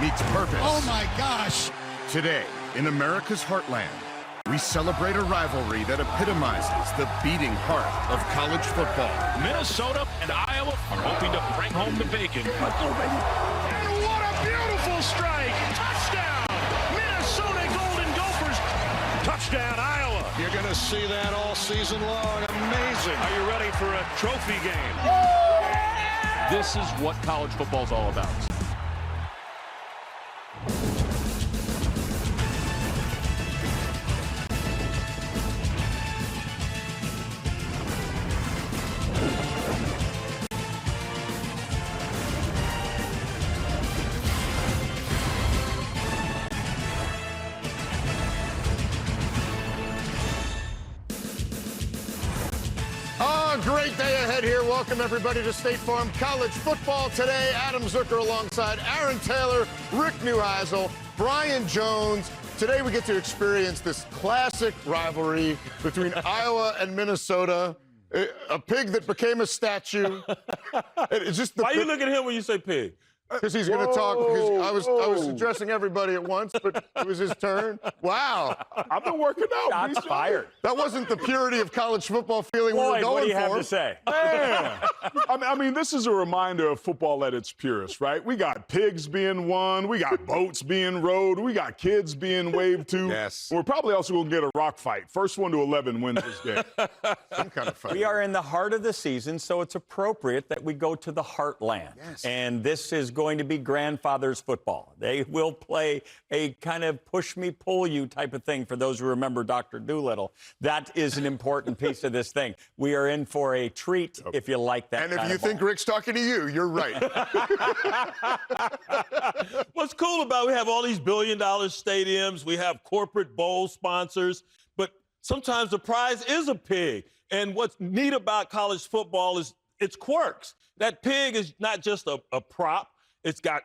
meets purpose. Oh my gosh. Today, in America's heartland, we celebrate a rivalry that epitomizes the beating heart of college football. Minnesota and Iowa are hoping to bring home the bacon. Let's go, baby. And what a beautiful strike! Touchdown! Minnesota Golden Gophers! Touchdown, Iowa! You're going to see that all season long. Amazing. Are you ready for a trophy game? This is what college football is all about. Great day ahead here. Welcome, everybody, to State Farm College Football today. Adam Zucker alongside Aaron Taylor, Rick Neuheisel, Brian Jones. Today we get to experience this classic rivalry between Iowa and Minnesota. A pig that became a statue. It's just Why you look at him when you say pig? Because he's going to talk. Because I was addressing everybody at once, but it was his turn. Wow. I've been working out. Shots fired. That wasn't the purity of college football feeling we were Boyd, going for. what do you have to say? Man. I mean, this is a reminder of football at its purest, right? We got pigs being won. We got boats being rowed. We got kids being waved to. Yes. We're probably also going to get a rock fight. First one to 11 wins this game. Some kind of fight. We are in the heart of the season, so it's appropriate that we go to the heartland. Yes. And this is going to be grandfather's football. They will play a kind of push me, pull you type of thing for those who remember Dr. Doolittle. That is an important piece of this thing. We are in for a treat if you like that. And if you think Rick's talking to you, you're right. What's cool about we have all these billion-dollar stadiums. We have corporate bowl sponsors. But sometimes the prize is a pig. And what's neat about college football is its quirks. That pig is not just a prop. It's got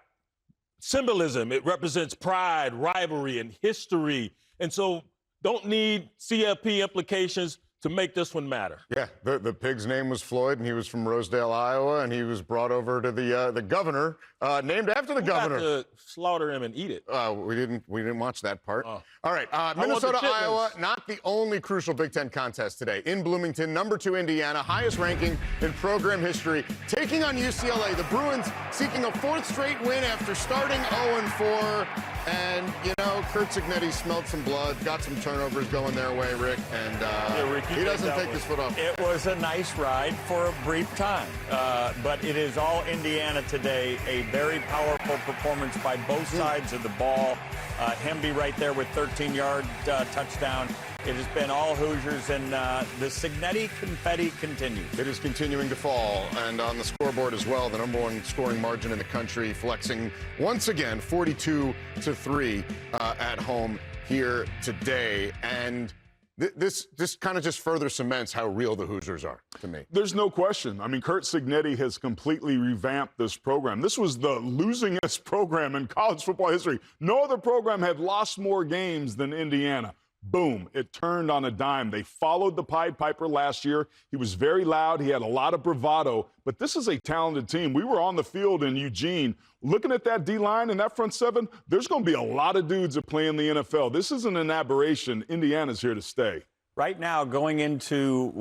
symbolism. It represents pride, rivalry, and history. And so don't need CFP implications to make this one matter. Yeah, the pig's name was Floyd, and he was from Rosedale, Iowa, and he was brought over to the governor, named after the governor. Got to slaughter him and eat it. We didn't watch that part. Oh. All right, want Minnesota, the chitlins. Iowa, not the only crucial Big Ten contest today. In Bloomington, number 2 Indiana, highest ranking in program history, taking on UCLA. The Bruins seeking a 4th straight win after starting 0-4. And, you know, Kurt Cignetti smelled some blood, got some turnovers going their way, Rick, and Rick, he doesn't take his foot off. It was a nice ride for a brief time, but it is all Indiana today. A very powerful performance by both sides of the ball. Hemby right there with 13-yard touchdown. It has been all Hoosiers, and the Cignetti confetti continues. It is continuing to fall, and on the scoreboard as well, the number 1 scoring margin in the country, flexing once again 42-3 at home here today. And this kind of just further cements how real the Hoosiers are to me. There's no question. I mean, Kurt Cignetti has completely revamped this program. This was the losingest program in college football history. No other program had lost more games than Indiana. Boom, it turned on a dime. They followed the Pied Piper last year. He was very loud. He had a lot of bravado, but this is a talented team. We were on the field in Eugene. Looking at that D-line and that front seven, there's going to be a lot of dudes that play in the NFL. This isn't an aberration. Indiana's here to stay. Right now, going into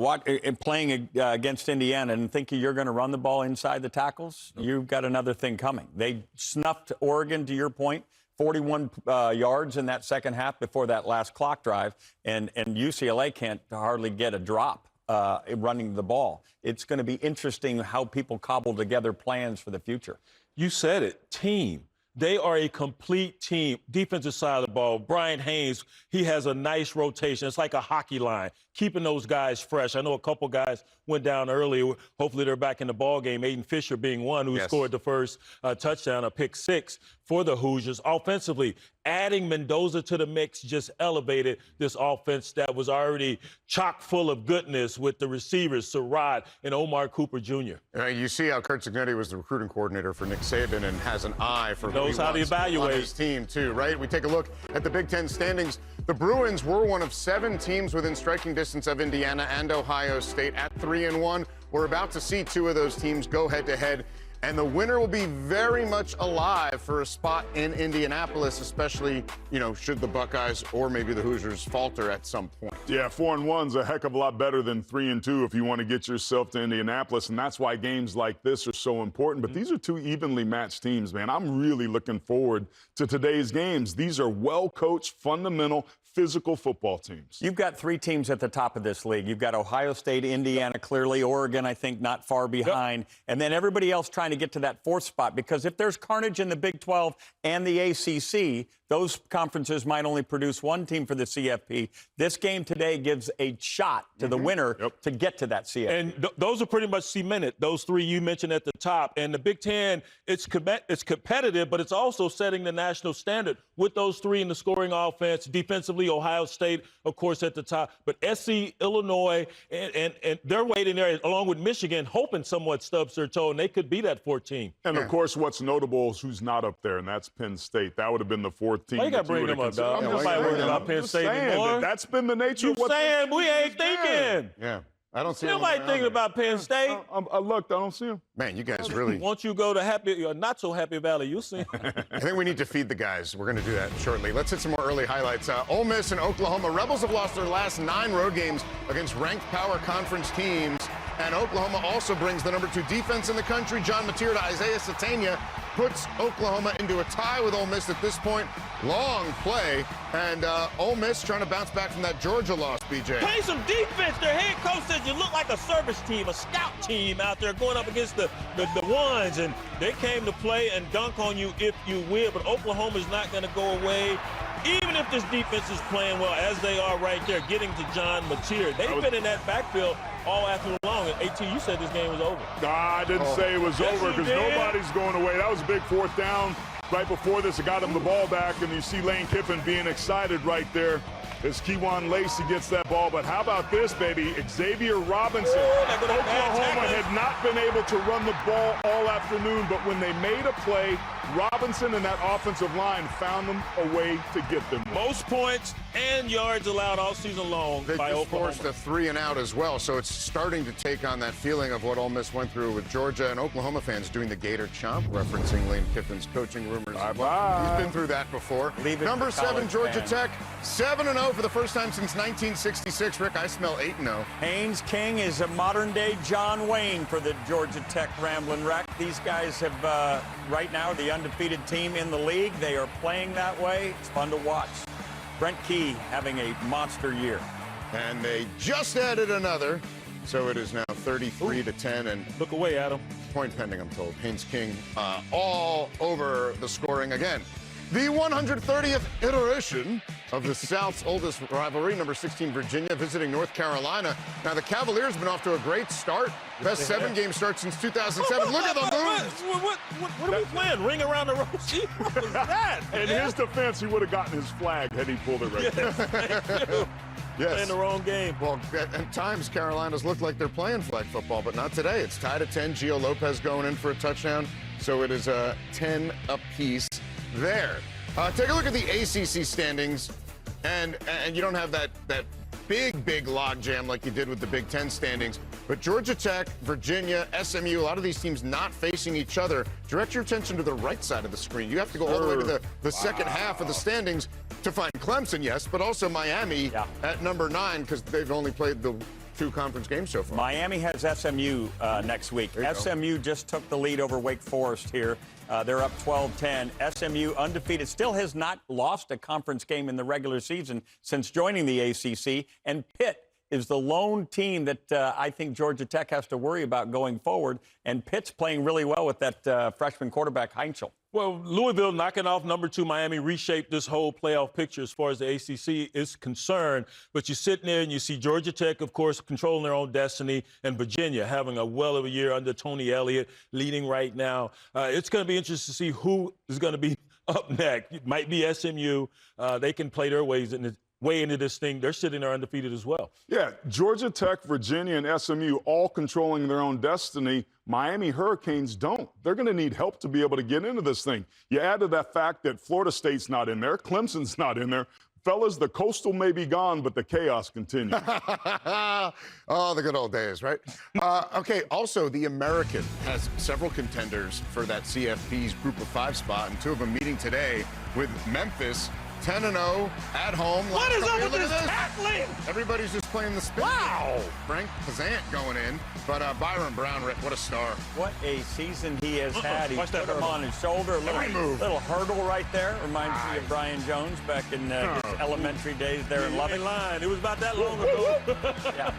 playing against Indiana and thinking you're going to run the ball inside the tackles, you've got another thing coming. They snuffed Oregon, to your point, 41 yards in that second half before that last clock drive, and UCLA can't hardly get a drop running the ball. It's going to be interesting how people cobble together plans for the future. You said it, team. They are a complete team. Defensive side of the ball, Brian Haynes, he has a nice rotation. It's like a hockey line, keeping those guys fresh. I know a couple guys went down early. Hopefully they're back in the ball game. Aiden Fisher being one who scored the first touchdown, a pick 6 for the Hoosiers. Offensively, adding Mendoza to the mix just elevated this offense that was already chock full of goodness with the receivers, Surratt and Omar Cooper Jr. You see how Kurt Cignetti was the recruiting coordinator for Nick Saban and has an eye for Knows how to evaluate on his team, too, right? We take a look at the Big Ten standings. The Bruins were one of 7 teams within striking distance of Indiana and Ohio State at 3-1. We're about to see 2 of those teams go head-to-head And the winner will be very much alive for a spot in Indianapolis, especially, should the Buckeyes or maybe the Hoosiers falter at some point. Yeah, 4-1's a heck of a lot better than 3-2 if you want to get yourself to Indianapolis, and that's why games like this are so important. But these are two evenly matched teams, man. I'm really looking forward to today's games. These are well-coached, fundamental, physical football teams. You've got three teams at the top of this league. You've got Ohio State, Indiana, clearly Oregon, I think, not far behind, and then everybody else trying to get to that fourth spot, because if there's carnage in the Big 12 and the ACC, those conferences might only produce one team for the CFP. This game today gives a shot to the winner to get to that CFP. And those are pretty much cemented, those three you mentioned at the top. And the Big Ten, it's competitive, but it's also setting the national standard with those three in the scoring offense. Defensively, Ohio State, of course, at the top. But SC, Illinois, and they're waiting there, along with Michigan, hoping somewhat stubs their toe, and they could be that 14. And, of course, what's notable is who's not up there, and that's Penn State. That would have been the fourth team. Why you got to bring them up, dog? Nobody worried about Penn State anymore. That's been the nature of what saying we ain't thinking. Yeah. I don't see nobody thinking about Penn State. I looked. I don't see him. Man, you guys really. Once you go to happy or not so happy valley, you'll see. I think we need to feed the guys. We're going to do that shortly. Let's hit some more early highlights. Ole Miss and Oklahoma. Rebels have lost their last 9 road games against ranked power conference teams. And Oklahoma also brings the number 2 defense in the country. John Mateer to Isaiah Satania puts Oklahoma into a tie with Ole Miss at this point. Long play. And Ole Miss trying to bounce back from that Georgia loss, BJ. Play some defense. Their head coach says you look like a service team, a scout team out there going up against the ones. And they came to play and dunk on you if you will. But Oklahoma's not going to go away. Even if this defense is playing well, as they are right there, getting to John Mateer. They've been in that backfield all afternoon long. And AT, you said this game was over. Nah, I didn't say it was over because nobody's going away. That was a big 4th down. Right before this, it got him the ball back, and you see Lane Kiffin being excited right there as Kejuan Lacey gets that ball. But how about this, baby? Xavier Robinson. Oklahoma had not been able to run the ball all afternoon, but when they made a play, Robinson and that offensive line found them a way to get them. Most points and yards allowed all season long by Oklahoma. They forced a 3 and out as well, so it's starting to take on that feeling of what Ole Miss went through with Georgia, and Oklahoma fans doing the Gator chomp, referencing Lane Kiffin's coaching rumors. Bye-bye. He's been through that before. Number 7, Georgia Tech, 7-0 for the first time since 1966. Rick, I smell 8-0. Haynes King is a modern-day John Wayne for the Georgia Tech Ramblin' Wreck. These guys have, right now, the undefeated team in the league. They are playing that way. It's fun to watch. Brent Key having a monster year. And they just added another, so it is now 33-10. And look away, Adam. Point pending, I'm told. Haynes King all over the scoring again. The 130th iteration of the South's oldest rivalry, number 16 Virginia visiting North Carolina. Now the Cavaliers have been off to a great start. Best 7-game start since 2007. Look at the moves. What are we playing? Ring around the rosy? What was that? In his defense, he would have gotten his flag had he pulled it right there. Thank you. Yes. Playing the wrong game. Well, at times, Carolina's looked like they're playing flag football, but not today. It's tied at 10. Gio Lopez going in for a touchdown. So it is 10 apiece there. Take a look at the ACC standings, and you don't have that big logjam like you did with the Big Ten standings. But Georgia Tech, Virginia, SMU, a lot of these teams not facing each other. Direct your attention to the right side of the screen. You have to go all the way to the second half of the standings to find Clemson, yes, but also Miami at number 9 because they've only played the 2 conference games so far. Miami has SMU next week. SMU just took the lead over Wake Forest here. They're up 12-10. SMU undefeated, still has not lost a conference game in the regular season since joining the ACC. And Pitt is the lone team that I think Georgia Tech has to worry about going forward. And Pitt's playing really well with that freshman quarterback, Heinzel. Well, Louisville knocking off number 2 Miami reshaped this whole playoff picture as far as the ACC is concerned. But you're sitting there and you see Georgia Tech, of course, controlling their own destiny, and Virginia having a well of a year under Tony Elliott, leading right now. It's going to be interesting to see who is going to be up next. It might be SMU. They can play their way into this thing. They're sitting there undefeated as well. Yeah, Georgia Tech, Virginia, and SMU all controlling their own destiny. Miami Hurricanes don't. They're going to need help to be able to get into this thing. You add to that fact that Florida State's not in there, Clemson's not in there, fellas, the Coastal may be gone, but the chaos continues. Oh, the good old days, right? Okay, also, the American has several contenders for that CFP's Group of 5 spot, and 2 of them meeting today with Memphis. 10-0 at home. What is up with Look this at tackling? Everybody's just playing the spin. Wow. Frank Pazant going in. But Byron Brown, Rick, what a star. What a season he has had. He Watch put that him hurdle. on his shoulder. A little hurdle right there. Reminds me of Brian Jones back in his elementary days there in Lubbock. Line. It was about that long ago. Yeah.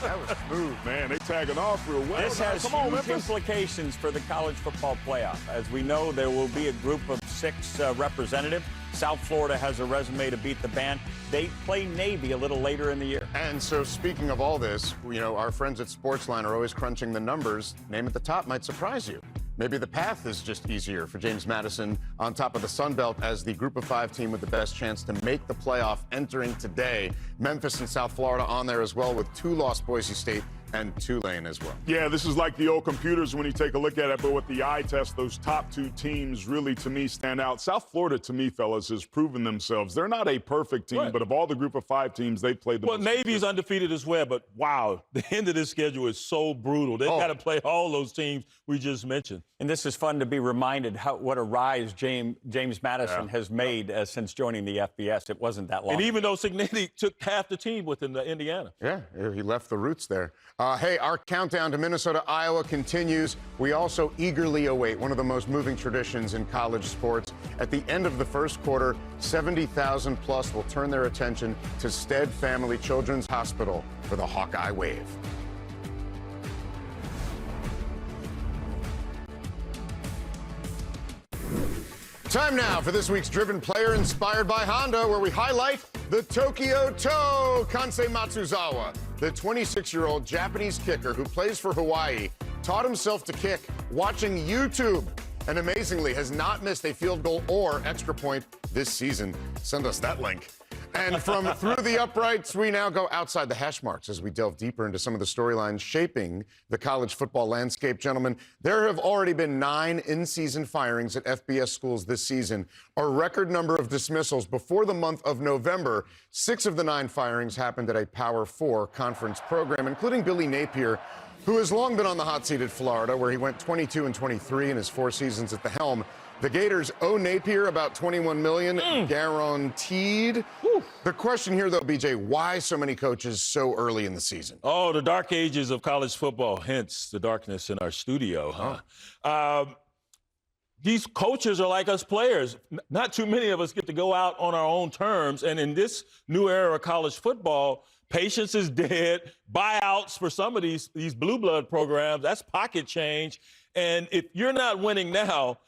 That was smooth. Man, they tagging off real well. This has Come on, huge Memphis. implications for the college football playoff. As we know, there will be a group of 6 representatives. South Florida has a resume to beat the band. They play Navy a little later in the year. And so speaking of all this, you know, our friends at Sportsline are always crunching the numbers. Name at the top might surprise you. Maybe the path is just easier for James Madison on top of the Sun Belt as the Group of 5 team with the best chance to make the playoff entering today. Memphis and South Florida on there as well with 2 lost Boise State and Tulane as well. Yeah, this is like the old computers when you take a look at it, but with the eye test, those top 2 teams really, to me, stand out. South Florida, to me, fellas, has proven themselves. They're not a perfect team, Right. but of all the Group of 5 teams, they played the Well, most. Navy's undefeated as well, but wow, the end of this schedule is so brutal. They've got to play all those teams we just mentioned. And this is fun to be reminded what a rise James Madison has made since joining the FBS. It wasn't that long. And even though Signetti took half the team within the Indiana. Yeah, he left the roots there. Hey, our countdown to Minnesota, Iowa continues. We also eagerly await one of the most moving traditions in college sports. At the end of the first quarter, 70,000 plus will turn their attention to Stead Family Children's Hospital for the Hawkeye Wave. Time now for this week's Driven Player inspired by Honda, where we highlight the Tokyo Toe. Kansei Matsuzawa, the 26-year-old Japanese kicker who plays for Hawaii, taught himself to kick watching YouTube and amazingly has not missed a field goal or extra point this season. Send us that link. And from through the uprights, we now go outside the hash marks as we delve deeper into some of the storylines shaping the college football landscape. Gentlemen, there have already been 9 in-season firings at FBS schools this season, a record number of dismissals before the month of November. 6 of the 9 firings happened at a Power 4 conference program, including Billy Napier, who has long been on the hot seat at Florida, where he went 22-23 in his 4 seasons at the helm. The Gators owe Napier about $21 million guaranteed. The question here, though, BJ, why so many coaches so early in the season? Oh, the dark ages of college football, hence the darkness in our studio, huh? These coaches are like us players. Not too many of us get to go out on our own terms. And in this new era of college football, patience is dead. Buyouts for some of these blue blood programs, that's pocket change. And if you're not winning now,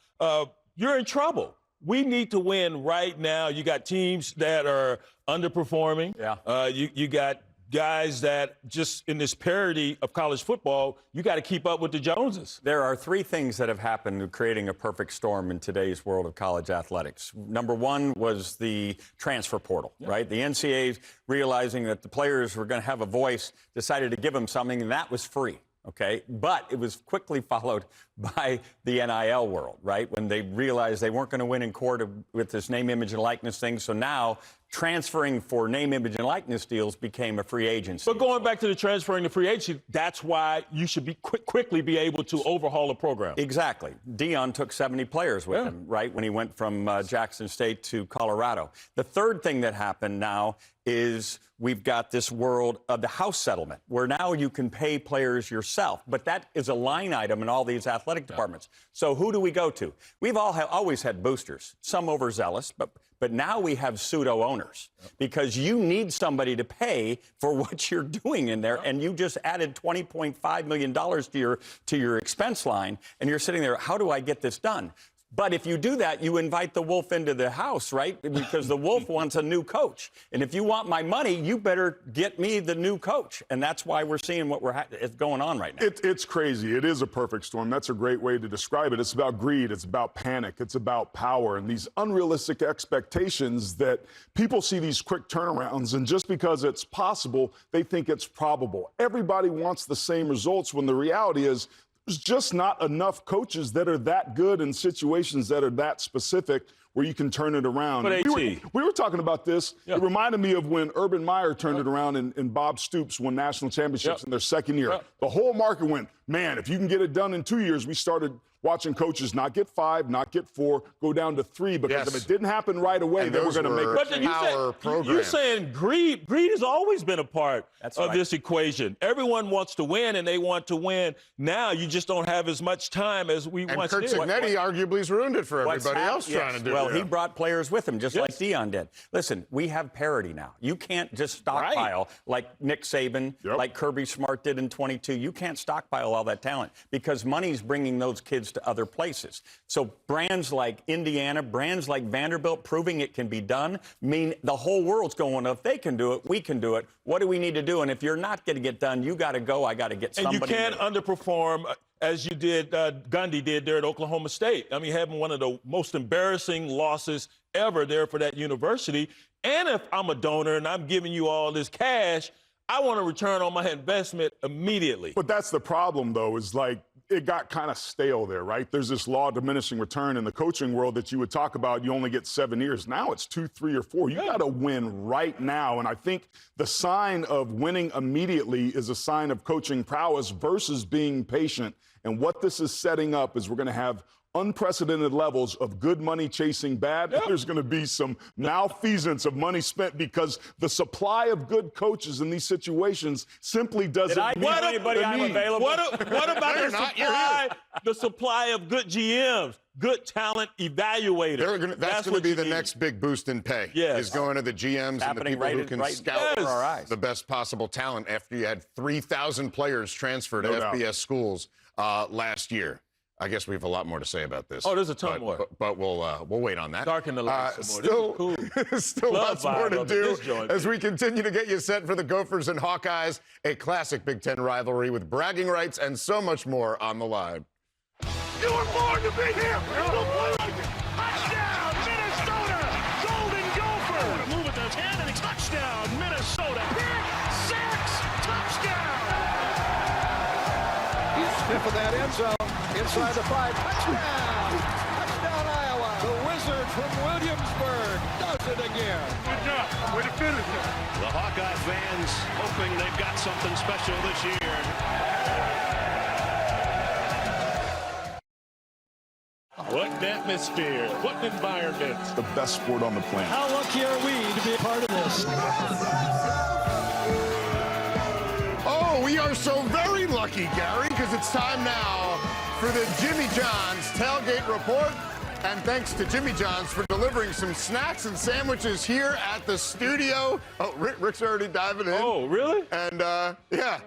you're in trouble. We need to win right now. You got teams that are underperforming. Yeah. You got guys that just in this parity of college football, you got to keep up with the Joneses. There are 3 things that have happened creating a perfect storm in today's world of college athletics. Number 1 was the transfer portal, right? The NCAA, realizing that the players were going to have a voice, decided to give them something, and that was free. Okay, but it was quickly followed by the NIL world, right? When they realized they weren't going to win in court with this name, image, and likeness thing. So now transferring for name, image, and likeness deals became a free agency. But going back to the transferring to free agency, that's why you should be quickly be able to overhaul a program. Exactly. Dion took 70 players with him, right, when he went from Jackson State to Colorado. The third thing that happened now is we've got this world of the house settlement, where now you can pay players yourself. But that is a line item in all these athletic departments. So who do we go to? We've always had boosters, some overzealous, but now we have pseudo owners because you need somebody to pay for what you're doing in there. And you just added $20.5 million to your expense line. And you're sitting there, how do I get this done? But if you do that, you invite the wolf into the house, right? Because the wolf wants a new coach. And if you want my money, you better get me the new coach. And that's why we're seeing what is going on right now. It's crazy. It is a perfect storm. That's a great way to describe it. It's about greed. It's about panic. It's about power and these unrealistic expectations that people see these quick turnarounds. And just because it's possible, they think it's probable. Everybody wants the same results when the reality is there's just not enough coaches that are that good in situations that are that specific. where you can turn it around. But We were talking about this. Yeah. It reminded me of when Urban Meyer turned it around and Bob Stoops won national championships in their second year. The whole market went, man, if you can get it done in 2 years. We started watching coaches not get 5, not get 4, go down to 3, because if it didn't happen right away, they were going to make a power program. You're saying greed has always been a part of this equation. Everyone wants to win, and they want to win. Now you just don't have as much time as we once Kurt did. Cignetti arguably has ruined it for everybody else trying to do it. Well, he brought players with him, just like Deion did. Listen, we have parity now. You can't just stockpile like Nick Saban, like Kirby Smart did in 22. You can't stockpile all that talent because money's bringing those kids to other places. So brands like Indiana, brands like Vanderbilt, proving it can be done, mean the whole world's going, if they can do it, we can do it. What do we need to do? And if you're not going to get done, you got to go. I got to get somebody. And you can't underperform as you did, Gundy did there at Oklahoma State. I mean, having one of the most embarrassing losses ever there for that university. And if I'm a donor and I'm giving you all this cash, I want a return on my investment immediately. But that's the problem, though, is like it got kind of stale there, right? There's this law of diminishing return in the coaching world that you would talk about. You only get 7 years. Now it's 2, 3, or 4. You got to win right now. And I think the sign of winning immediately is a sign of coaching prowess versus being patient. And what this is setting up is we're going to have unprecedented levels of good money chasing bad. There's going to be some malfeasance of money spent because the supply of good coaches in these situations simply doesn't meet anybody I'm available? What about the supply of good GMs, good talent evaluators? That's going to be the next big boost in pay. Is going to the GMs and the people who can scout the best possible talent after you had 3,000 players transfer to FBS schools last year. I guess we have a lot more to say about this. Oh, there's a ton more. But we'll wait on that. Darken the lights some more. Still lots more to do as we continue to get you set for the Gophers and Hawkeyes, a classic Big Ten rivalry with bragging rights and so much more on the line. You were born to be here. Touchdown, Minnesota. Golden Gopher. Move at the 10 and a touchdown, Minnesota. Pick 6, touchdown. He's sniffing that end zone. Inside the 5, touchdown! Touchdown, Iowa! The Wizard from Williamsburg does it again. Good job. Way to finish it. The Hawkeye fans hoping they've got something special this year. What an atmosphere. What an environment. the best sport on the planet. How lucky are we to be a part of this? Oh, we are so very lucky, Gary, because it's time now for the Jimmy John's Tailgate Report. And thanks to Jimmy John's for delivering some snacks and sandwiches here at the studio. Oh, Rick's already diving in. Oh, really? And, yeah.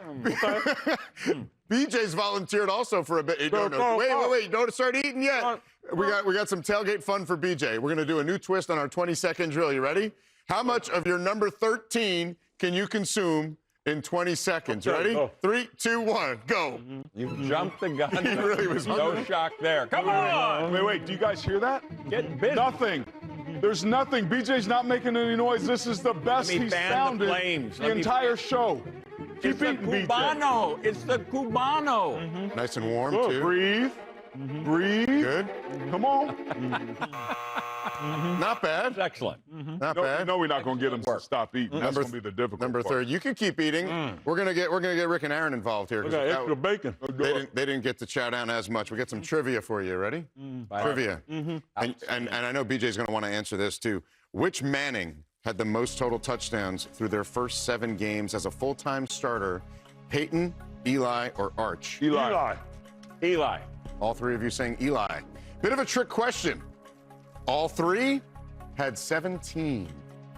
BJ's volunteered also for a bit. Wait, don't start eating yet. We got some tailgate fun for BJ. We're going to do a new twist on our 20-second drill. You ready? How much of your number 13 can you consume in 20 seconds? Ready? 3, 2, 1, go. You jumped the gun. He really was No hungry. shock there. Come on! Wait, do you guys hear that? Get busy. Nothing. There's nothing. BJ's not making any noise. This is the best he's sounded the entire show. Keep eating, BJ. Cubano. It's the Cubano. Nice and warm, Good. too. Breathe. Breathe. Good. Come on. Not bad. Excellent. Not bad. No, we're not going to get him to stop eating. That's Number going to be the difficult Number part. 3. You can keep eating. We're gonna get Rick and Aaron involved here. We got extra bacon. They didn't get to chow down as much. We got some trivia for you. Ready? Trivia. And I know BJ's going to want to answer this too. Which Manning had the most total touchdowns through their first 7 games as a full-time starter? Peyton, Eli, or Arch? Eli. All 3 of you saying Eli. Bit of a trick question. All 3 had 17.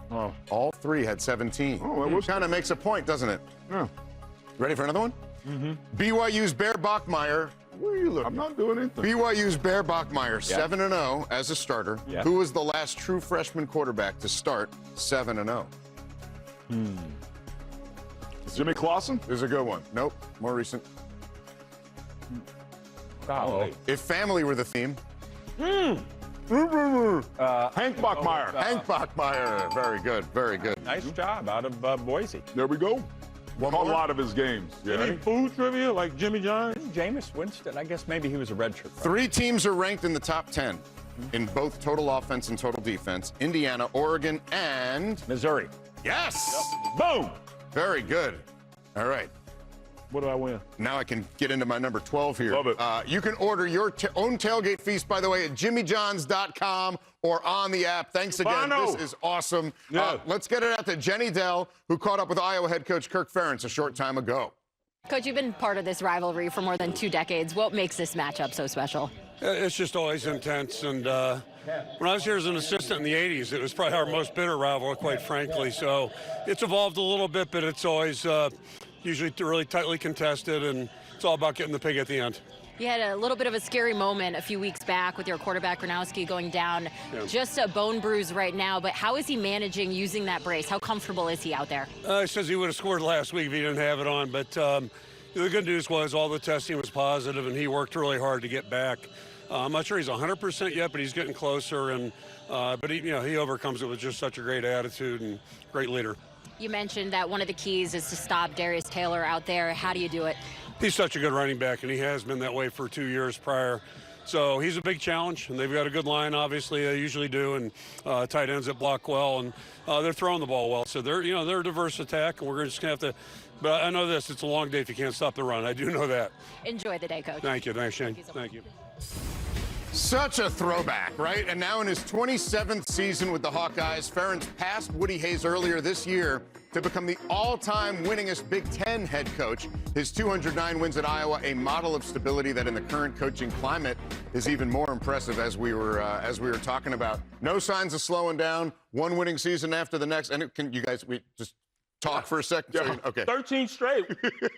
Oh. All 3 had 17. Oh, that was kind of makes a point, doesn't it? Yeah. Ready for another one? BYU's Bear Bachmeier. Where are you looking? I'm not doing anything. BYU's Bear Bachmeier, 7-0 as a starter. Yeah. Who was the last true freshman quarterback to start 7-0? Jimmy Clausen? There's a good one. Nope, more recent. If family were the theme. Hank Bachmeier. Hank Bachmeier. Very good, very good. Nice job out of Boise. There we go. One Caught a more? lot of his games. Any food trivia like Jimmy John's? Jameis Winston, I guess maybe he was a redshirt. 3 teams are ranked in the top 10. in both total offense and total defense. Indiana, Oregon, and Missouri. yes! Boom! Very good. All right. What do I win? Now I can get into my number 12 here. Love it. You can order your own tailgate feast, by the way, at jimmyjohns.com or on the app. Thanks again. Bono. This is awesome. Yeah. Let's get it out to Jenny Dell, who caught up with Iowa head coach Kirk Ferentz a short time ago. Coach, you've been part of this rivalry for more than 2 decades. What makes this matchup so special? It's just always intense. And when I was here as an assistant in the 80s, it was probably our most bitter rivalry, quite frankly. So it's evolved a little bit, but it's always usually really tightly contested, and it's all about getting the pig at the end. You had a little bit of a scary moment a few weeks back with your quarterback, Gronowski, going down. Just a bone bruise right now, but how is he managing using that brace? How comfortable is he out there? He says he would have scored last week if he didn't have it on, but the good news was all the testing was positive, and he worked really hard to get back. I'm not sure he's 100% yet, but he's getting closer, and but he overcomes it with just such a great attitude and great leader. You mentioned that one of the keys is to stop Darius Taylor out there. How do you do it? He's such a good running back, and he has been that way for 2 years prior. So he's a big challenge, and they've got a good line, obviously. They usually do, and tight ends that block well, and they're throwing the ball well. So they're a diverse attack, and we're just going to have to – but I know this, it's a long day if you can't stop the run. I do know that. Enjoy the day, Coach. Thank you. Thanks, Shane. Thank you so much. Such a throwback, right? And now in his 27th season with the Hawkeyes, Ferentz passed Woody Hayes earlier this year to become the all-time winningest Big Ten head coach. His 209 wins at Iowa, a model of stability that in the current coaching climate is even more impressive, as we were talking about. No signs of slowing down. One winning season after the next. And we just talk for a second? Yeah. Okay. 13 straight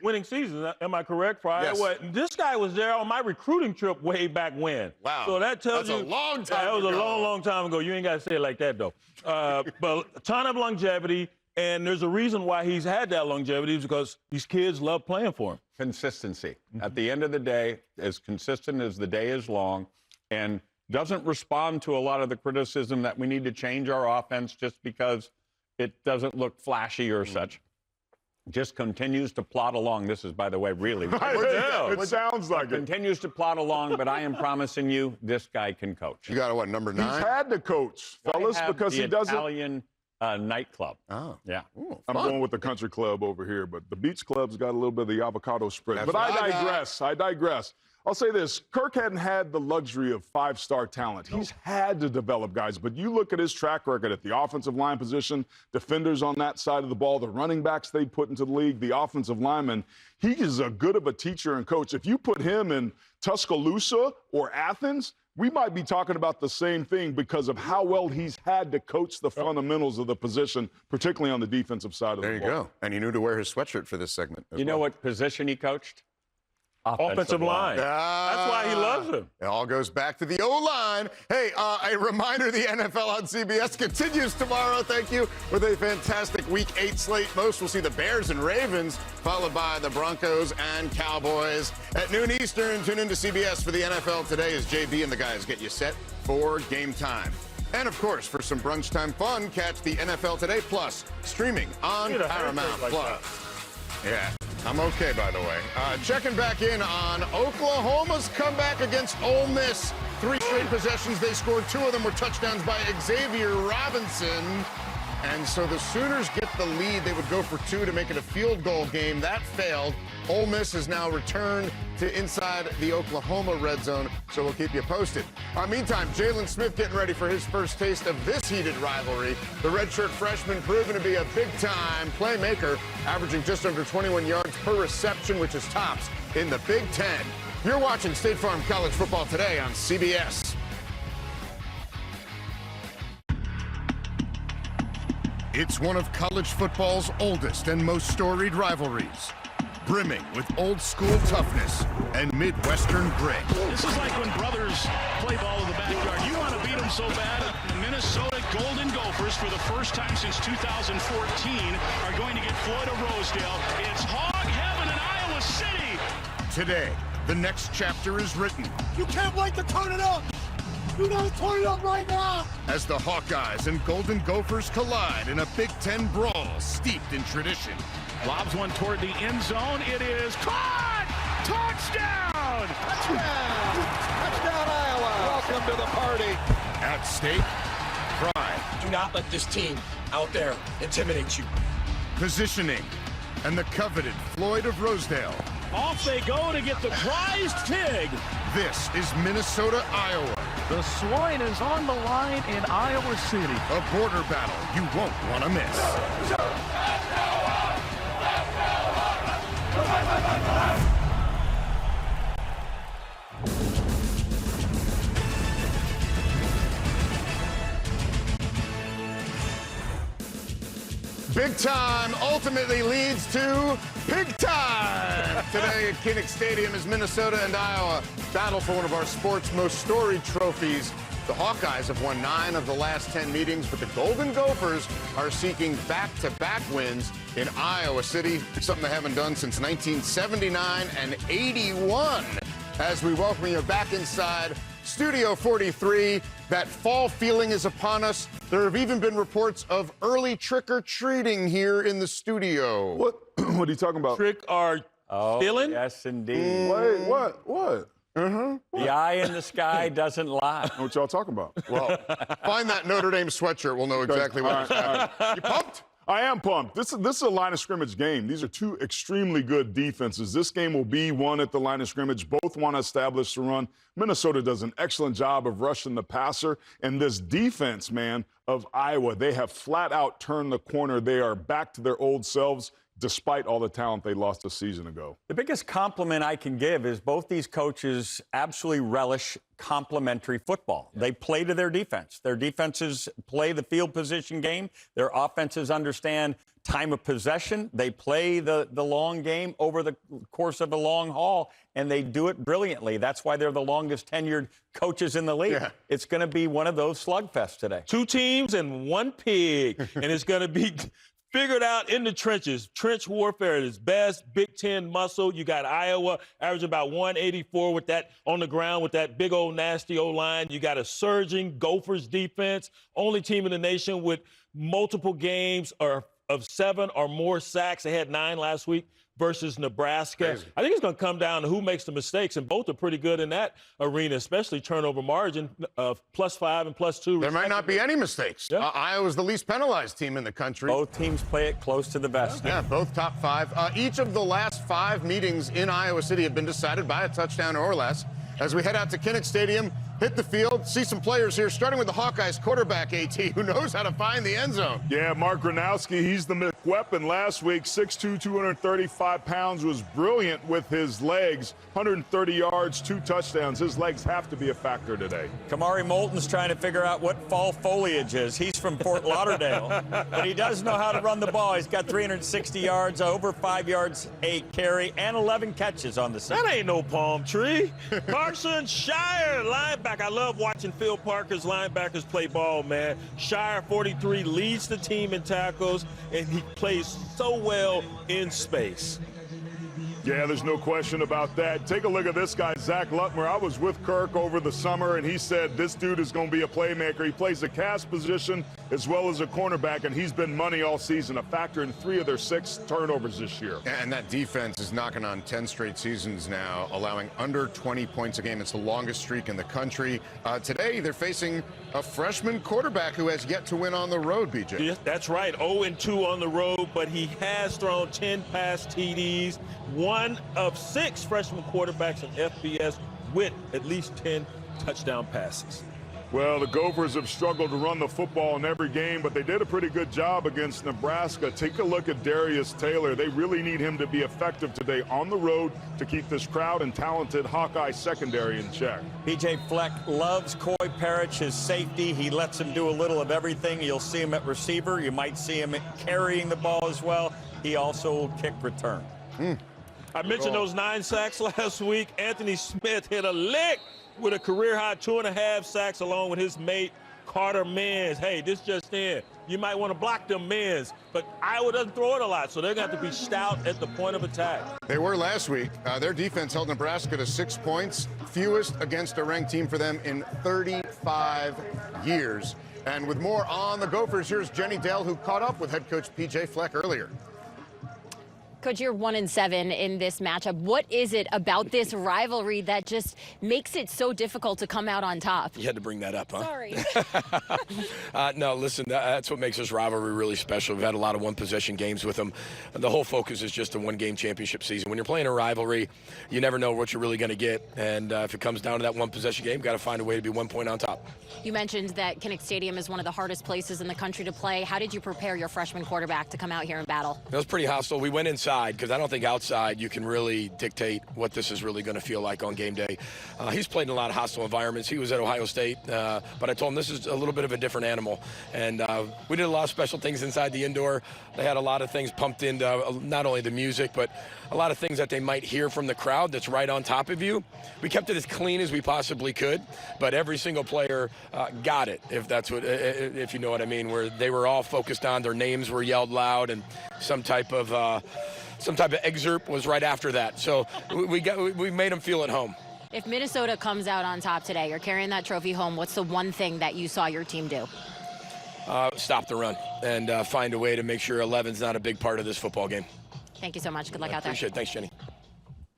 winning seasons. Am I correct for Yes. Iowa? This guy was there on my recruiting trip way back when. Wow. So that tells That's you. a long time That was ago. a long, long time ago. You ain't got to say it like that, though. But a ton of longevity, and there's a reason why he's had that longevity, is because these kids love playing for him. Consistency. At the end of the day, as consistent as the day is long, and doesn't respond to a lot of the criticism that we need to change our offense just because it doesn't look flashy or such. Just continues to plod along. This is, by the way, really. It sounds like it. Continues to plod along, but I am promising you, this guy can coach. You got a what, number 9? He's had to coach, fellas, because he doesn't. Italian nightclub. Oh. Yeah. Ooh, I'm fun. going with the country club over here, but the beach club's got a little bit of the avocado spread. That's But what I I got. digress. I digress. I'll say this. Kirk hadn't had the luxury of 5-star talent. He's had to develop guys, but you look at his track record at the offensive line position, defenders on that side of the ball, the running backs they put into the league, the offensive linemen. He is a good of a teacher and coach. If you put him in Tuscaloosa or Athens, we might be talking about the same thing because of how well he's had to coach the fundamentals of the position, particularly on the defensive side of There the you ball. go. And he knew to wear his sweatshirt for this segment. You know what position he coached? Offensive line. That's why he loves him. It all goes back to the O-line. Hey, a reminder, the NFL on CBS continues tomorrow, thank you, with a fantastic Week 8 slate. Most will see the Bears and Ravens, followed by the Broncos and Cowboys. At noon Eastern, tune into CBS for the NFL Today as JB and the guys get you set for game time. And, of course, for some brunch time fun, catch the NFL Today Plus, streaming on Get a Paramount handshake like Plus. Yeah, I'm okay, by the way. Checking back in on Oklahoma's comeback against Ole Miss. 3 straight possessions. They scored 2 of them were touchdowns by Xavier Robinson. And so the Sooners get the lead. They would go for 2 to make it a field goal game. That failed. Ole Miss has now returned to inside the Oklahoma red zone, so we'll keep you posted. Meantime, Jalen Smith getting ready for his first taste of this heated rivalry. The redshirt freshman proven to be a big-time playmaker, averaging just under 21 yards per reception, which is tops in the Big Ten. You're watching State Farm College Football Today on CBS. It's one of college football's oldest and most storied rivalries, brimming with old-school toughness and Midwestern grit. This is like when brothers play ball in the backyard. You want to beat them so bad. The Minnesota Golden Gophers, for the first time since 2014, are going to get Floyd of Rosedale. It's hog heaven in Iowa City. Today, the next chapter is written. You can't wait to turn it up. You gotta turn it up right now. As the Hawkeyes and Golden Gophers collide in a Big Ten brawl steeped in tradition. Lobs one toward the end zone. It is caught! Touchdown! Touchdown! Touchdown, Iowa! Welcome to the party. At stake, pride, Do not let this team out there intimidate you. positioning, and the coveted Floyd of Rosedale. Off they go to get the prized pig. This is Minnesota, Iowa. The swine is on the line in Iowa City. A border battle you won't want to miss. Big time ultimately leads to pig time. Today at Kinnick Stadium is Minnesota and Iowa battle for one of our sport's most storied trophies. The Hawkeyes have won 9 of the last 10 meetings, but the Golden Gophers are seeking back-to-back wins in Iowa City, something they haven't done since 1979 and 81. As we welcome you back inside Studio 43, that fall feeling is upon us. There have even been reports of early trick-or-treating here in the studio. What? What are you talking about? Trick or feeling? Yes, indeed. Wait, what? The eye in the sky doesn't lie. What y'all talking about? Well, find that Notre Dame sweatshirt. We'll know exactly what happening. You pumped? I am pumped. This is a line of scrimmage game. These are two extremely good defenses. This game will be won at the line of scrimmage. Both want to establish the run. Minnesota does an excellent job of rushing the passer. And this defense, man, of Iowa, they have flat out turned the corner. They are back to their old selves, despite all the talent they lost a season ago. The biggest compliment I can give is both these coaches absolutely relish complementary football. They play to their defense. Their defenses play the field position game. Their offenses understand time of possession. They play the long game over the course of a long haul, and they do it brilliantly. That's why they're the longest tenured coaches in the league. Yeah. It's going to be one of those slugfests today. 2 teams and 1 pig, and it's going to be figured out in the trenches. Trench warfare at its best. Big Ten muscle. You got Iowa averaging about 184 with that on the ground with that big old nasty O-line. You got a surging Gophers defense. Only team in the nation with multiple games of 7 or more sacks. They had 9 last week versus Nebraska. Crazy. I think it's going to come down to who makes the mistakes, and both are pretty good in that arena, especially turnover margin of +5 and +2. There might not be any mistakes. Yeah. Iowa's the least penalized team in the country. Both teams play it close to the vest. Yeah, both top 5. Each of the last 5 meetings in Iowa City have been decided by a touchdown or less. As we head out to Kinnick Stadium, hit the field, see some players here, starting with the Hawkeyes quarterback, AT, who knows how to find the end zone. Yeah, Mark Gronowski, he's the weapon last week. 6'2", 235 pounds, was brilliant with his legs. 130 yards, 2 touchdowns. His legs have to be a factor today. Kamari Moulton's trying to figure out what fall foliage is. He's from Fort Lauderdale, but he does know how to run the ball. He's got 360 yards, over 5 yards, 8 carry, and 11 catches on the season. That ain't no palm tree. Carson Shire, linebacker. I love watching Phil Parker's linebackers play ball, man. Shire, 43, leads the team in tackles, and he plays so well in space. Yeah, there's no question about that. Take a look at this guy, Zach Lutmer. I was with Kirk over the summer, and he said this dude is going to be a playmaker. He plays a cast position as well as a cornerback, and he's been money all season, a factor in 3 of their 6 turnovers this year. And that defense is knocking on 10 straight seasons now, allowing under 20 points a game. It's the longest streak in the country. Today, they're facing a freshman quarterback who has yet to win on the road, BJ. Yeah, that's right. 0-2 on the road, but he has thrown 10 pass TDs. One of 6 freshman quarterbacks in FBS with at least 10 touchdown passes. Well, the Gophers have struggled to run the football in every game, but they did a pretty good job against Nebraska. Take a look at Darius Taylor. They really need him to be effective today on the road to keep this crowd and talented Hawkeye secondary in check. PJ Fleck loves Coy Parrish, his safety. He lets him do a little of everything. You'll see him at receiver. You might see him carrying the ball as well. He also will kick return. I mentioned those 9 sacks last week. Anthony Smith hit a lick with a career-high 2.5 sacks along with his mate, Carter Mins. Hey, this just in. You might want to block them Mins, but Iowa doesn't throw it a lot, so they're going to have to be stout at the point of attack. They were last week. Their defense held Nebraska to 6 points, fewest against a ranked team for them in 35 years. And with more on the Gophers, here's Jenny Dell, who caught up with head coach P.J. Fleck earlier. Coach, you're 1-7 in this matchup. What is it about this rivalry that just makes it so difficult to come out on top? You had to bring that up, huh? Sorry. No, listen, that's what makes this rivalry really special. We've had a lot of one-possession games with them. The whole focus is just a one-game championship season. When you're playing a rivalry, you never know what you're really going to get. And if it comes down to that one-possession game, got to find a way to be 1 point on top. You mentioned that Kinnick Stadium is one of the hardest places in the country to play. How did you prepare your freshman quarterback to come out here and battle? It was pretty hostile. We went inside because I don't think outside you can really dictate what this is really going to feel like on game day. He's played in a lot of hostile environments. He was at Ohio State, but I told him this is a little bit of a different animal. And we did a lot of special things inside the indoor. They had a lot of things pumped into not only the music, but a lot of things that they might hear from the crowd that's right on top of you. We kept it as clean as we possibly could, but every single player got it, if you know what I mean, where they were all focused on, their names were yelled loud, and some type of excerpt was right after that. So we made them feel at home. If Minnesota comes out on top today, you're carrying that trophy home, what's the one thing that you saw your team do? Stop the run and find a way to make sure 11's not a big part of this football game. Thank you so much. Good luck out there. Appreciate it. Thanks, Jenny.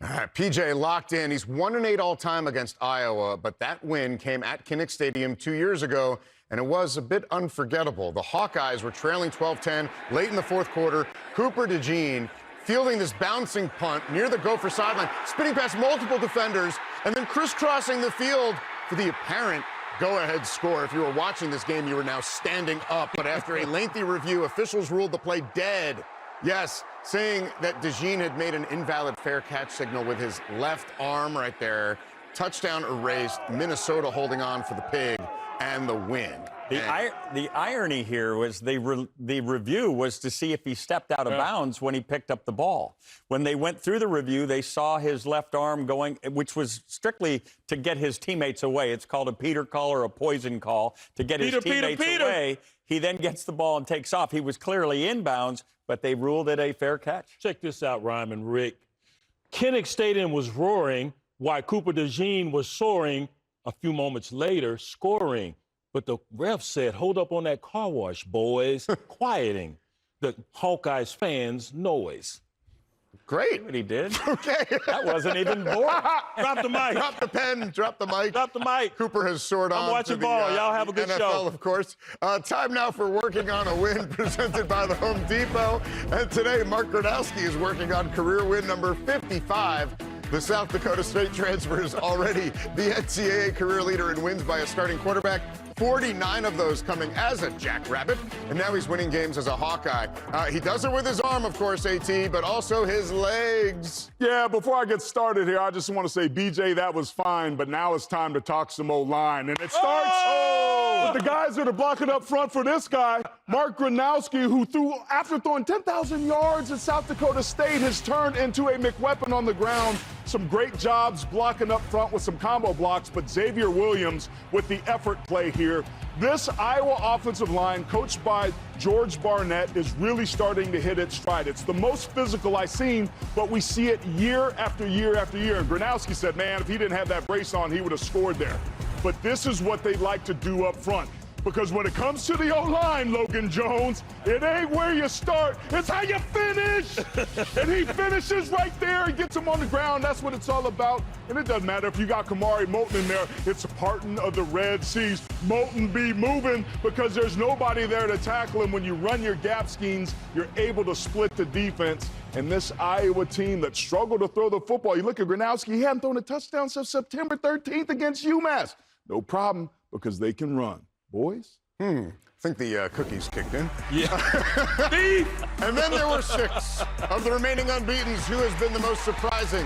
All right, PJ locked in. He's 1-8 all-time against Iowa, but that win came at Kinnick Stadium 2 years ago, and it was a bit unforgettable. The Hawkeyes were trailing 12-10 late in the fourth quarter. Cooper DeJean fielding this bouncing punt near the Gopher sideline, spinning past multiple defenders, and then crisscrossing the field for the apparent go-ahead score. If you were watching this game, you were now standing up, but after a lengthy review, officials ruled the play dead. Yes, saying that DeJean had made an invalid fair catch signal with his left arm right there. Touchdown erased. Minnesota holding on for the pig and the win. The irony here was the review was to see if he stepped out of bounds when he picked up the ball. When they went through the review, they saw his left arm going, which was strictly to get his teammates away. It's called a Peter call or a poison call to get his teammates away. He then gets the ball and takes off. He was clearly inbounds, but they ruled it a fair catch. Check this out, Ryman, Rick. Kinnick Stadium was roaring while Cooper DeJean was soaring a few moments later, scoring. But the ref said, hold up on that car wash, boys, quieting the Hawkeyes fans' noise. Great. What he did. Okay. That wasn't even boring. Drop the mic. Drop the pen. Drop the mic. Drop the mic. Cooper has soared on. I'm watching ball. Y'all have a good NFL, show. Of course. Time now for Working on a Win, presented by the Home Depot. And today, Mark Gronowski is working on career win number 55. The South Dakota State transfer is already the NCAA career leader in wins by a starting quarterback. 49 of those coming as a Jackrabbit, and now he's winning games as a Hawkeye. He does it with his arm, of course, AT, but also his legs. Yeah, before I get started here, I just want to say, BJ, that was fine, but now it's time to talk some O-line. And it starts with the guys that are blocking up front for this guy, Mark Gronowski, who after throwing 10,000 yards at South Dakota State, has turned into a McWeapon on the ground. Some great jobs blocking up front with some combo blocks, but Xavier Williams with the effort play here. This Iowa offensive line, coached by George Barnett, is really starting to hit its stride. It's the most physical I've seen, but we see it year after year after year. And Gronowski said, man, if he didn't have that brace on, he would have scored there. But this is what they like to do up front. Because when it comes to the O-line, Logan Jones, it ain't where you start, it's how you finish. And he finishes right there and gets him on the ground. That's what it's all about. And it doesn't matter if you got Kamari Moulton in there. It's a parting of the Red Seas. Moulton be moving because there's nobody there to tackle him. When you run your gap schemes, you're able to split the defense. And this Iowa team that struggled to throw the football, you look at Gronowski, he hadn't thrown a touchdown since September 13th against UMass. No problem, because they can run. Boys? I think the cookies kicked in. Yeah. And then there were 6 of the remaining unbeatens. Who has been the most surprising?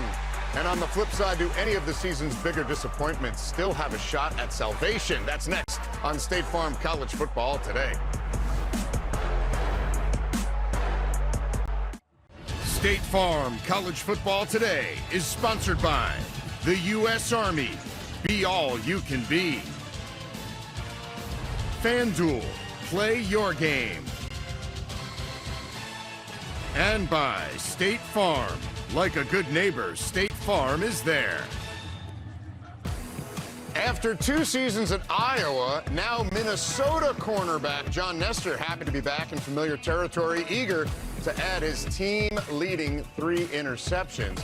And on the flip side, do any of the season's bigger disappointments still have a shot at salvation? That's next on State Farm College Football Today. State Farm College Football Today is sponsored by the U.S. Army. Be all you can be. FanDuel, play your game. And by State Farm. Like a good neighbor, State Farm is there. After 2 seasons at Iowa, now Minnesota cornerback John Nestor happy to be back in familiar territory, eager to add his team-leading 3 interceptions.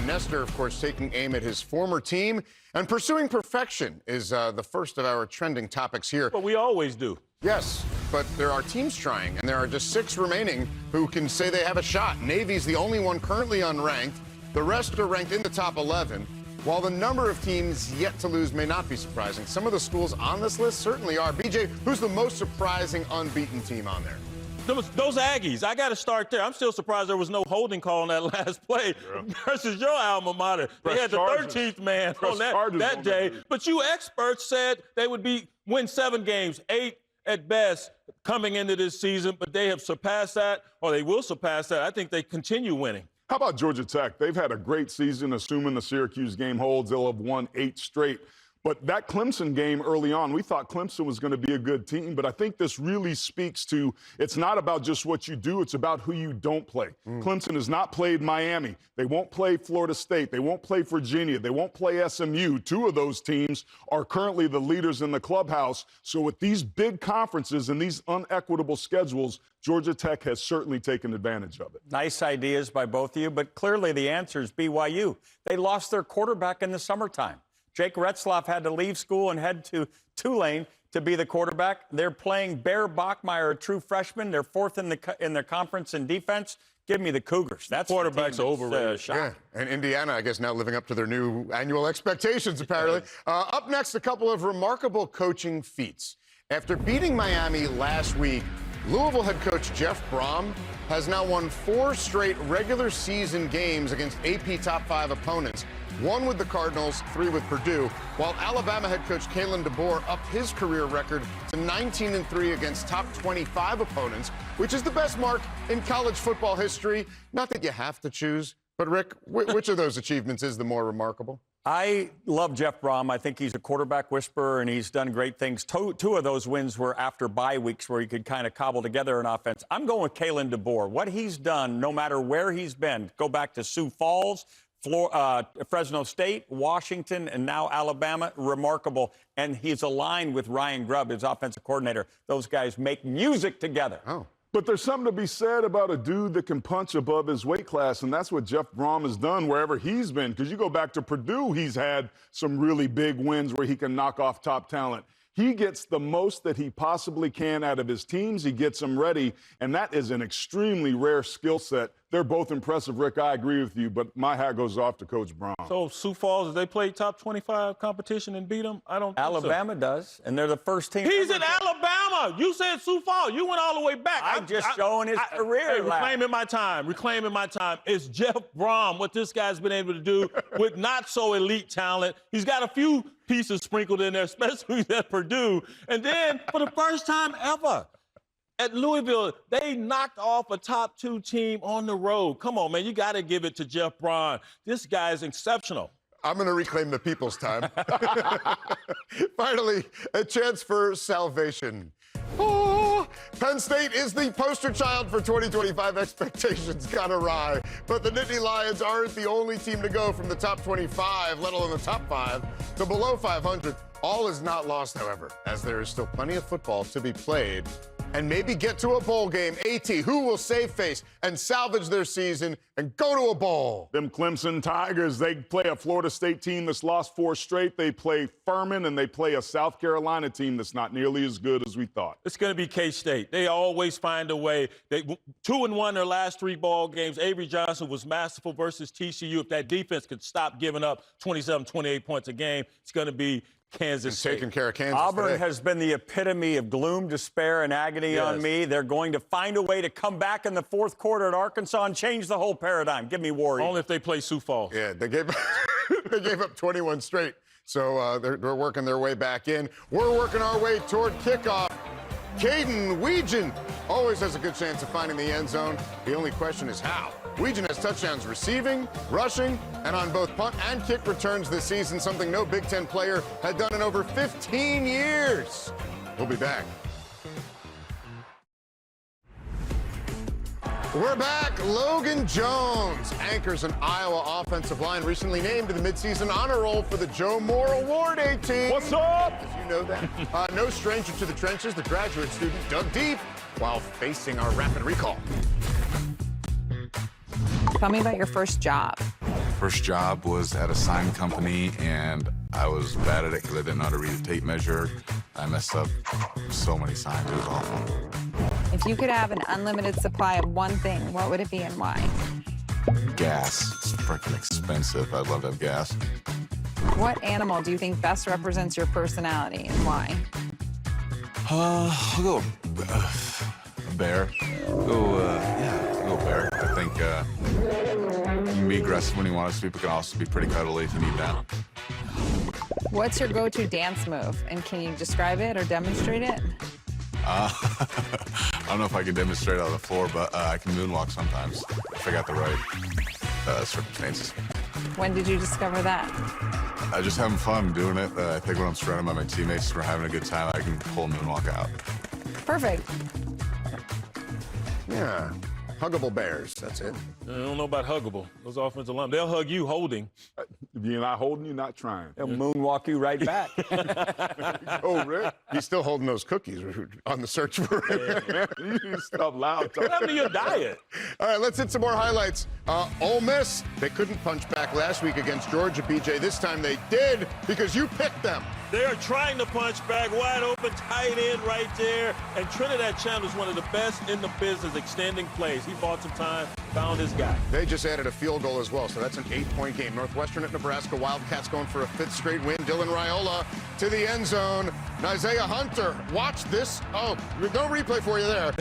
Nestor, of course, taking aim at his former team. And pursuing perfection is the first of our trending topics here. But we always do. Yes, but there are teams trying, and there are just 6 remaining who can say they have a shot. Navy's the only one currently unranked. The rest are ranked in the top 11. While the number of teams yet to lose may not be surprising, some of the schools on this list certainly are. BJ, who's the most surprising unbeaten team on there? Those Aggies, I got to start there. I'm still surprised there was no holding call on that last play versus your alma mater. They had the 13th man on that day. But you experts said they would win 7 games, 8 at best coming into this season, but they have surpassed that, or they will surpass that. I think they continue winning. How about Georgia Tech? They've had a great season, assuming the Syracuse game holds. They'll have won 8 straight. But that Clemson game early on, we thought Clemson was going to be a good team. But I think this really speaks to it's not about just what you do. It's about who you don't play. Clemson has not played Miami. They won't play Florida State. They won't play Virginia. They won't play SMU. 2 of those teams are currently the leaders in the clubhouse. So with these big conferences and these unequitable schedules, Georgia Tech has certainly taken advantage of it. Nice ideas by both of you, but clearly the answer is BYU. They lost their quarterback in the summertime. Jake Retzlaff had to leave school and head to Tulane to be the quarterback. They're playing Bear Bachmeier, a true freshman. They're 4th in their conference in defense. Give me the Cougars. That's quarterbacks overrated. Yeah, and Indiana, I guess, now living up to their new annual expectations, apparently. Up next, a couple of remarkable coaching feats. After beating Miami last week, Louisville head coach Jeff Brom has now won 4 straight regular season games against AP top 5 opponents. 1 with the Cardinals, 3 with Purdue, while Alabama head coach Kalen DeBoer upped his career record to 19-3 against top 25 opponents, which is the best mark in college football history. Not that you have to choose, but Rick, which of those achievements is the more remarkable? I love Jeff Brom. I think he's a quarterback whisperer, and he's done great things. 2 of those wins were after bye weeks where he could kind of cobble together an offense. I'm going with Kalen DeBoer. What he's done, no matter where he's been, go back to Sioux Falls, Fresno State, Washington, and now Alabama, remarkable. And he's aligned with Ryan Grubb, his offensive coordinator. Those guys make music together. Oh. But there's something to be said about a dude that can punch above his weight class, and that's what Jeff Brom has done wherever he's been. Because you go back to Purdue, he's had some really big wins where he can knock off top talent. He gets the most that he possibly can out of his teams. He gets them ready, and that is an extremely rare skill set. They're both impressive, Rick. I agree with you, but my hat goes off to Coach Brown. So Sioux Falls, did they play top 25 competition and beat them? I don't think Alabama so. does, and they're the first team. He's in Alabama. You said Sioux Falls. You went all the way back. I'm just showing his career. Hey, reclaiming my time. Reclaiming my time. It's Jeff Brom, what this guy's been able to do with not so elite talent. He's got a few pieces sprinkled in there, especially at Purdue. And then, for the first time ever, at Louisville, they knocked off a top 2 team on the road. Come on, man. You got to give it to Jeff Brom. This guy is exceptional. I'm going to reclaim the people's time. Finally, a chance for salvation. Oh, Penn State is the poster child for 2025 expectations gone awry. But the Nittany Lions aren't the only team to go from the top 25, let alone the top 5, to below 500. All is not lost, however, as there is still plenty of football to be played and maybe get to a bowl game. AT, who will save face and salvage their season and go to a bowl? Them Clemson Tigers, they play a Florida State team that's lost 4 straight. They play Furman, and they play a South Carolina team that's not nearly as good as we thought. It's going to be K-State. They always find a way. They 2-1 their last 3 ball games. Avery Johnson was masterful versus TCU. If that defense could stop giving up 27, 28 points a game, it's going to be Kansas State. Taking care of Kansas Auburn today. has been the epitome of gloom, despair, and agony on me. They're going to find a way to come back in the 4th quarter at Arkansas and change the whole paradigm. Give me Warriors. Only if they play Sioux Falls. Yeah, they gave up 21 straight. So they're working their way back in. We're working our way toward kickoff. Caden Weegan always has a good chance of finding the end zone. The only question is how. Weegan has touchdowns receiving, rushing, and on both punt and kick returns this season, something no Big Ten player had done in over 15 years. We'll be back. We're back. Logan Jones anchors an Iowa offensive line recently named to the midseason honor roll for the Joe Moore Award 18. What's up? Did you know that? No stranger to the trenches, the graduate student dug deep while facing our rapid recall. Tell me about your first job. First job was at a sign company, and I was bad at it because I didn't know how to read a tape measure. I messed up so many signs. It was awful. If you could have an unlimited supply of one thing, what would it be and why? Gas. It's freaking expensive. I'd love to have gas. What animal do you think best represents your personality and why? I'll go a bear. I'll go bear. I think you can be aggressive when you want us to be, but can also be pretty cuddly if you need that. What's your go-to dance move, and can you describe it or demonstrate it? I don't know if I can demonstrate on the floor, but I can moonwalk sometimes if I got the right circumstances. When did you discover that? I just having fun doing it. I think when I'm surrounded by my teammates, we're having a good time, I can pull a moonwalk out. Perfect. Yeah. Huggable bears. That's it. I don't know about huggable. Those offensive linemen, they'll hug you holding. If you're not holding, you're not trying. They'll moonwalk you right back. Oh, Rick? He's still holding those cookies on the search for it. You stop loud. What happened to your diet? All right, let's hit some more highlights. Ole Miss, they couldn't punch back last week against Georgia, BJ. This time they did because you picked them. They are trying to punch back, wide open, tight end right there. And Trinidad Chandler's one of the best in the business extending plays. He bought some time, found his guy. They just added a field goal as well, so that's an 8-point game. Northwestern at Nebraska. Wildcats going for a 5th straight win. Dylan Raiola to the end zone. Isaiah Hunter, watch this. Oh, no replay for you there.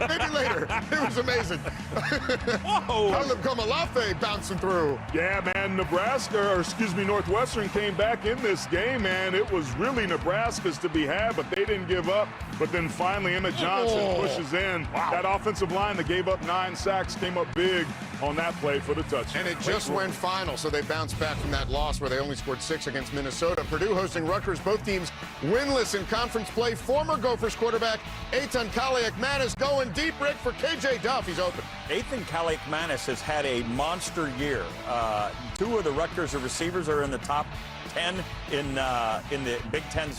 Maybe later. It was amazing. Whoa. Caleb Komalafe bouncing through. Yeah, man, Northwestern came back in this game, man. It was really Nebraska's to be had, but they didn't give up. But then finally, Emmett Johnson pushes in. Wow. That offensive line that gave up 9 sacks came up big on that play for the touchdown. And it just went final, so they bounced back from that loss where they only scored 6 against Minnesota. Purdue hosting Rutgers, both teams winless in conference play. Former Gophers quarterback Eitan Kaliakmanis going deep, Rick, for KJ Duff. He's open. Eitan Kaliakmanis has had a monster year. 2 of the Rutgers receivers are in the top 10 in the Big Ten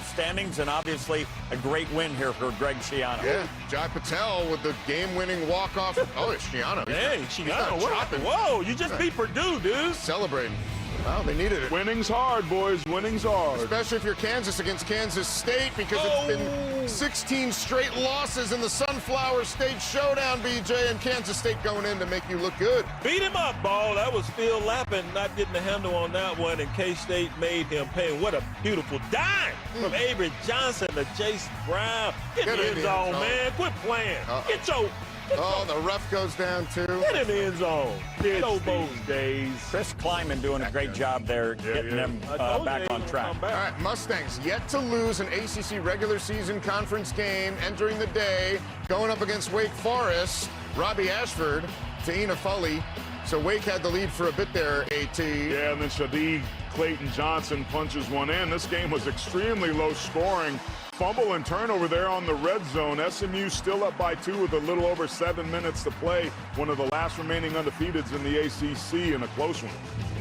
standings, and obviously a great win here for Greg Schiano. Yeah, Jai Patel with the game-winning walk-off. Oh, it's Schiano. Hey, Schiano, whoa, you just beat Purdue, dude. Celebrating. Well, they needed it. Winning's hard, boys. Winning's hard. Especially if you're Kansas against Kansas State, because it's been 16 straight losses in the Sunflower State Showdown, BJ, and Kansas State going in to make you look good. Beat him up, ball. That was Phil Lappin not getting the handle on that one, and K-State made him pay. And what a beautiful dime from Avery Johnson to Jason Brown. Get in the end zone, man. Quit playing. Get your... Oh, the ref goes down, too. Get in the end zone. Get those days. Chris Kleiman doing a great job there, getting them back on track. All right, Mustangs yet to lose an ACC regular season conference game, entering the day, going up against Wake Forest. Robbie Ashford to Ina Fully. So Wake had the lead for a bit there, AT. Yeah, and then Shadiq Clayton Johnson punches one in. This game was extremely low scoring. Fumble and turnover there on the red zone. SMU still up by 2 with a little over 7 minutes to play. One of the last remaining undefeateds in the ACC, and a close one.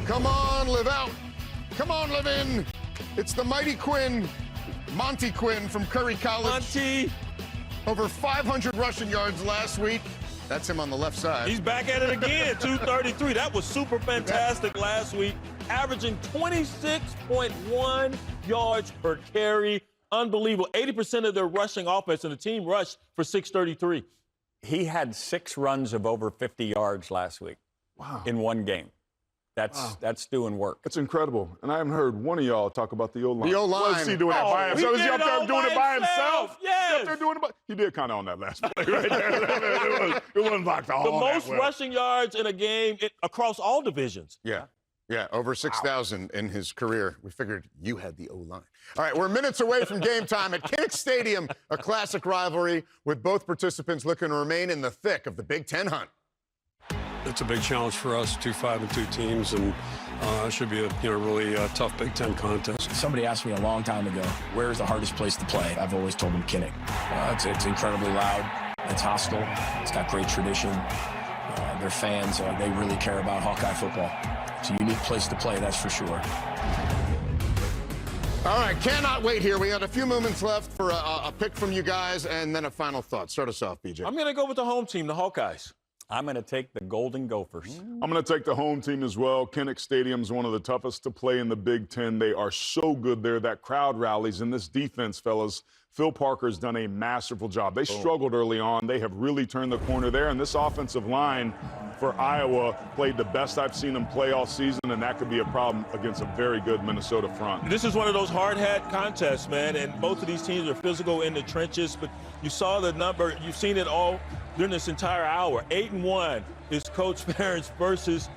Come on, live out. Come on, live in. It's the mighty Quinn, Monty Quinn from Curry College. Monty. Over 500 rushing yards last week. That's him on the left side. He's back at it again, 233. That was super fantastic last week, averaging 26.1 yards per carry. Unbelievable. 80% of their rushing offense, and the team rushed for 633. He had 6 runs of over 50 yards last week. Wow. In one game. That's doing work. That's incredible. And I haven't heard one of y'all talk about the O-line. The O-line. Was he doing that by himself? Was he up there doing it by himself? Yes. Up there doing it he did kind of on that last play right there. it wasn't like the most rushing yards in a game across all divisions. Yeah, over 6,000 in his career. We figured you had the O-line. All right, we're minutes away from game time at Kinnick Stadium, a classic rivalry with both participants looking to remain in the thick of the Big Ten hunt. It's a big challenge for us, 2-5-2 teams, and it should be a really tough Big Ten contest. Somebody asked me a long time ago, where is the hardest place to play? I've always told them Kinnick. It's incredibly loud. It's hostile. It's got great tradition. Their fans, they really care about Hawkeye football. It's a unique place to play, that's for sure. All right, cannot wait here. We got a few moments left for a pick from you guys and then a final thought. Start us off, BJ. I'm going to go with the home team, the Hawkeyes. I'm going to take the Golden Gophers. I'm going to take the home team as well. Kinnick Stadium is one of the toughest to play in the Big Ten. They are so good there. That crowd rallies. And this defense, fellas, Phil Parker's done a masterful job. They struggled early on. They have really turned the corner there. And this offensive line for Iowa played the best I've seen them play all season, and that could be a problem against a very good Minnesota front. This is one of those hard-hat contests, man, and both of these teams are physical in the trenches, but you saw the number, you've seen it all during this entire hour. 8-1 is Coach Ferentz versus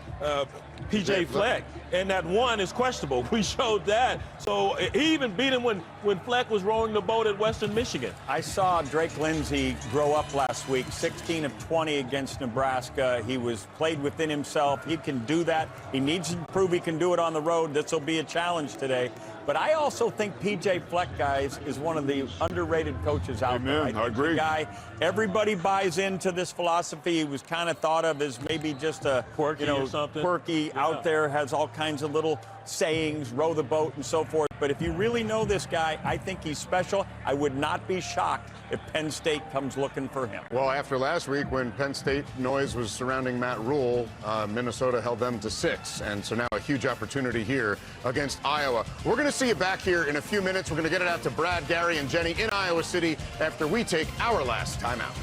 P.J. Fleck, and that one is questionable. We showed that. So he even beat him when Fleck was rowing the boat at Western Michigan. I saw Drake Lindsey grow up last week, 16 of 20 against Nebraska. He was played within himself. He can do that. He needs to prove he can do it on the road. This will be a challenge today. But I also think P.J. Fleck, guys, is one of the underrated coaches out there. I agree. Guy, everybody buys into this philosophy. He was kind of thought of as maybe just a quirky or something. Quirky out there, has all kinds of little sayings, row the boat and so forth. But if you really know this guy, I think he's special. I would not be shocked if Penn State comes looking for him. Well, after last week when Penn State noise was surrounding Matt Rule, Minnesota held them to 6. And so now a huge opportunity here against Iowa. We're going to see you back here in a few minutes. We're going to get it out to Brad, Gary, and Jenny in Iowa City after we take our last timeout.